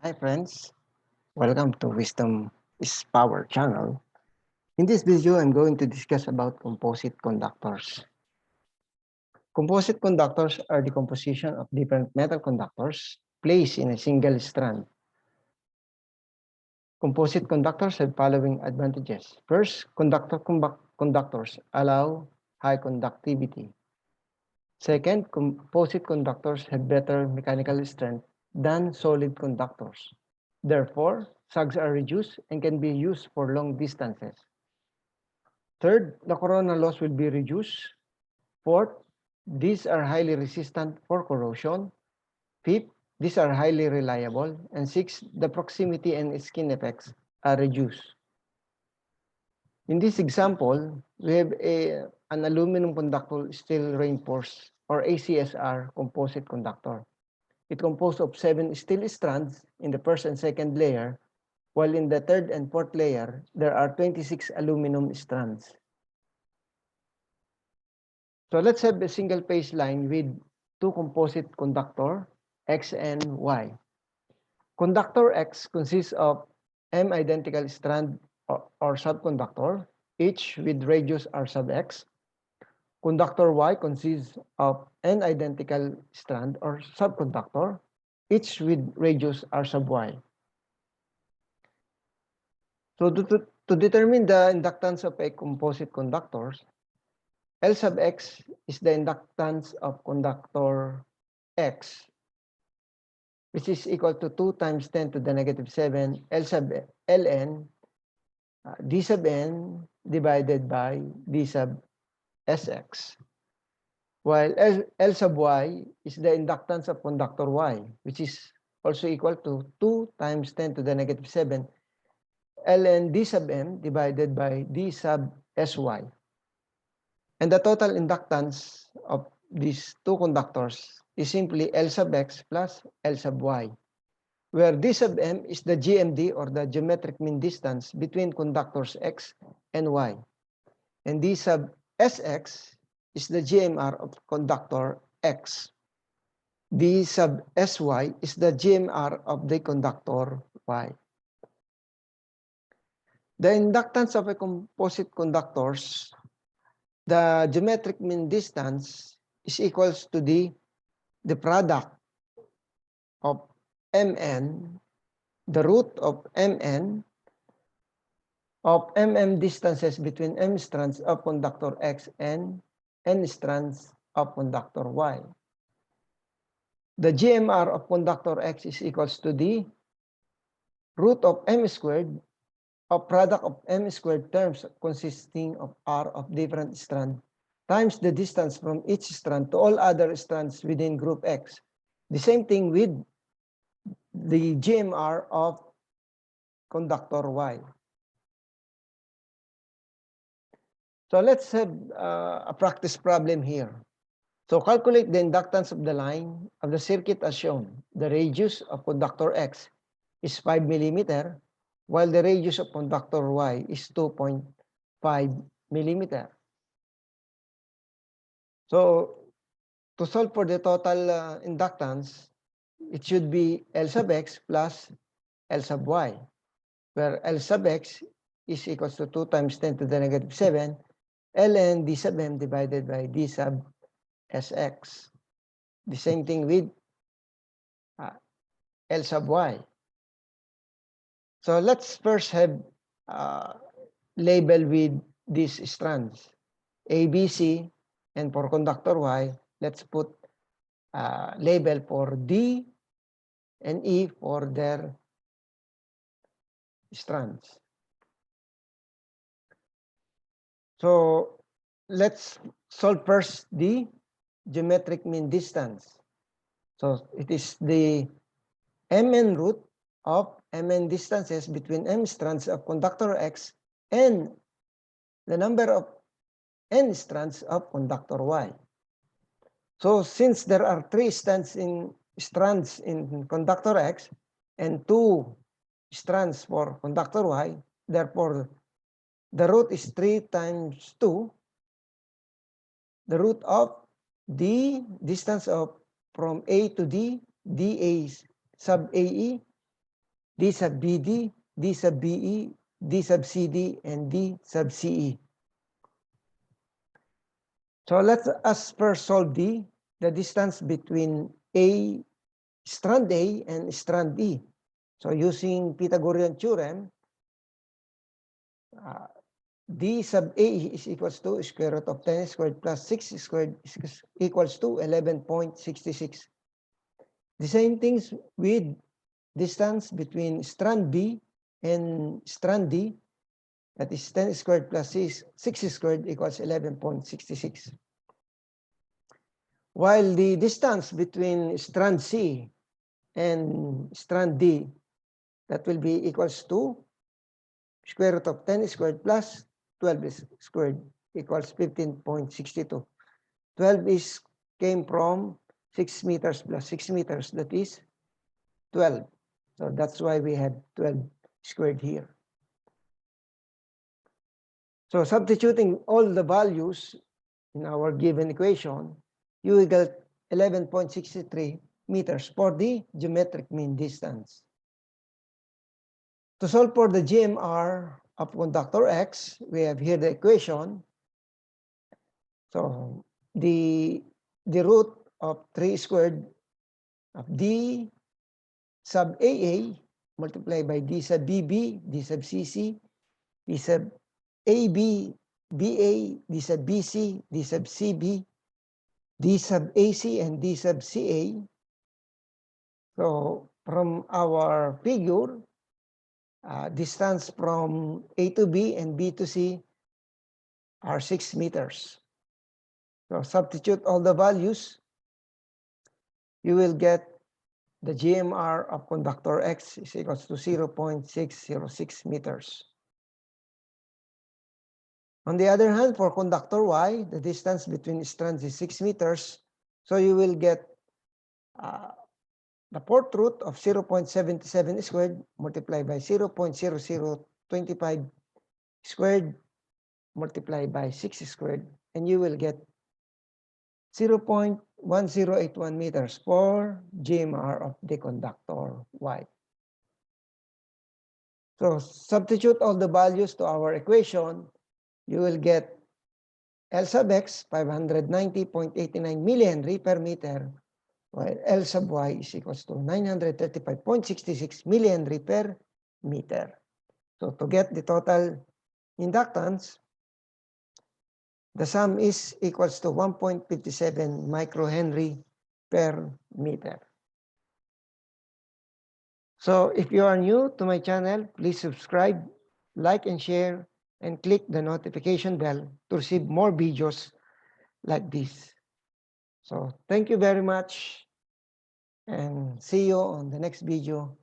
Hi friends, welcome to Wisdom is Power channel. In this video, I'm going to discuss about composite conductors. Composite conductors are the composition of different metal conductors placed in a single strand. Composite conductors have following advantages. First, conductors allow high conductivity. Second, composite conductors have better mechanical strength than solid conductors. Therefore, sags are reduced and can be used for long distances. Third, the corona loss will be reduced. Fourth, these are highly resistant for corrosion. Fifth, these are highly reliable. And sixth, the proximity and skin effects are reduced. In this example, we have an aluminum conductor steel reinforced or ACSR composite conductor. It composed of 7 steel strands in the first and second layer, while in the third and fourth layer, there are 26 aluminum strands. So let's have a single phase line with two composite conductor, X and Y. Conductor X consists of M identical strand or subconductor, each with radius R sub X. Conductor Y consists of N identical strand or subconductor, each with radius R sub Y. So to determine the inductance of a composite conductor, L sub X is the inductance of conductor X, which is equal to 2 times 10 to the negative 7 L sub Ln D sub N divided by D sub Sx. While L sub Y is the inductance of conductor Y, which is also equal to 2 times 10 to the negative 7 Ln D sub M divided by D sub Sy. And the total inductance of these two conductors is simply L sub X plus L sub Y, where D sub M is the GMD or the geometric mean distance between conductors X and Y. And D sub Sx is the GMR of conductor X. D sub Sy is the GMR of the conductor Y. The inductance of a composite conductors, the geometric mean distance is equals to the product of Mn, the root of Mn of distances between M strands of conductor X and N strands of conductor Y. The GMR of conductor X is equals to the root of M squared of product of M squared terms consisting of R of different strands times the distance from each strand to all other strands within group X. The same thing with the GMR of conductor Y. So let's have a practice problem here. So calculate the inductance of the line of the circuit as shown. The radius of conductor X is 5 millimeter, while the radius of conductor Y is 2.5 millimeter. So to solve for the total inductance, it should be L sub X plus L sub Y, where L sub X is equals to 2 times 10 to the negative 7 ln D sub M divided by D sub Sx. The same thing with L sub Y. So let's first have label with these strands, A, B, C, and for conductor Y, let's put label for D and E for their strands. So let's solve first the geometric mean distance. So it is the Mn root of Mn distances between M strands of conductor X and the number of N strands of conductor Y. So since there are 3 strands in conductor X and 2 strands for conductor Y, therefore the root is 3 times 2, the root of the distance of from A to D, dA sub AE, D sub BD, D sub BE, D sub CD, and D sub CE. So let us first solve D, the distance between strand A and strand B. So using Pythagorean theorem, D sub A is equals to square root of 10 squared plus 6 squared is equals to 11.66. The same things with distance between strand B and strand D, that is 10 squared plus 6 squared equals 11.66. While the distance between strand C and strand D, that will be equals to square root of 10 squared plus 12 squared equals 15.62. 12 came from 6 meters plus 6 meters, that is 12. So that's why we had 12 squared here. So substituting all the values in our given equation, you will get 11.63 meters for the geometric mean distance. To solve for the GMR of conductor X, we have here the equation. So the root of 3 squared of D sub AA multiplied by D sub BB, D sub CC, D sub AB, BA, D sub BC, D sub CB, D sub AC, and D sub CA. So from our figure, distance from A to B and B to C are 6 meters. So substitute all the values, you will get the GMR of conductor X is equals to 0.606 meters. On the other hand, for conductor Y, the distance between strands is 6 meters. So you will get the fourth root of 0.77 squared multiplied by 0.0025 squared multiplied by 6 squared, and you will get 0.1081 meters for GMR of the conductor Y. So substitute all the values to our equation, you will get L sub X 590.89 millihenry per meter, while L sub Y is equals to 935.66 millihenry per meter. So to get the total inductance, the sum is equals to 1.57 microhenry per meter. So if you are new to my channel, please subscribe, like and share, and click the notification bell to receive more videos like this. So thank you very much, and see you on the next video.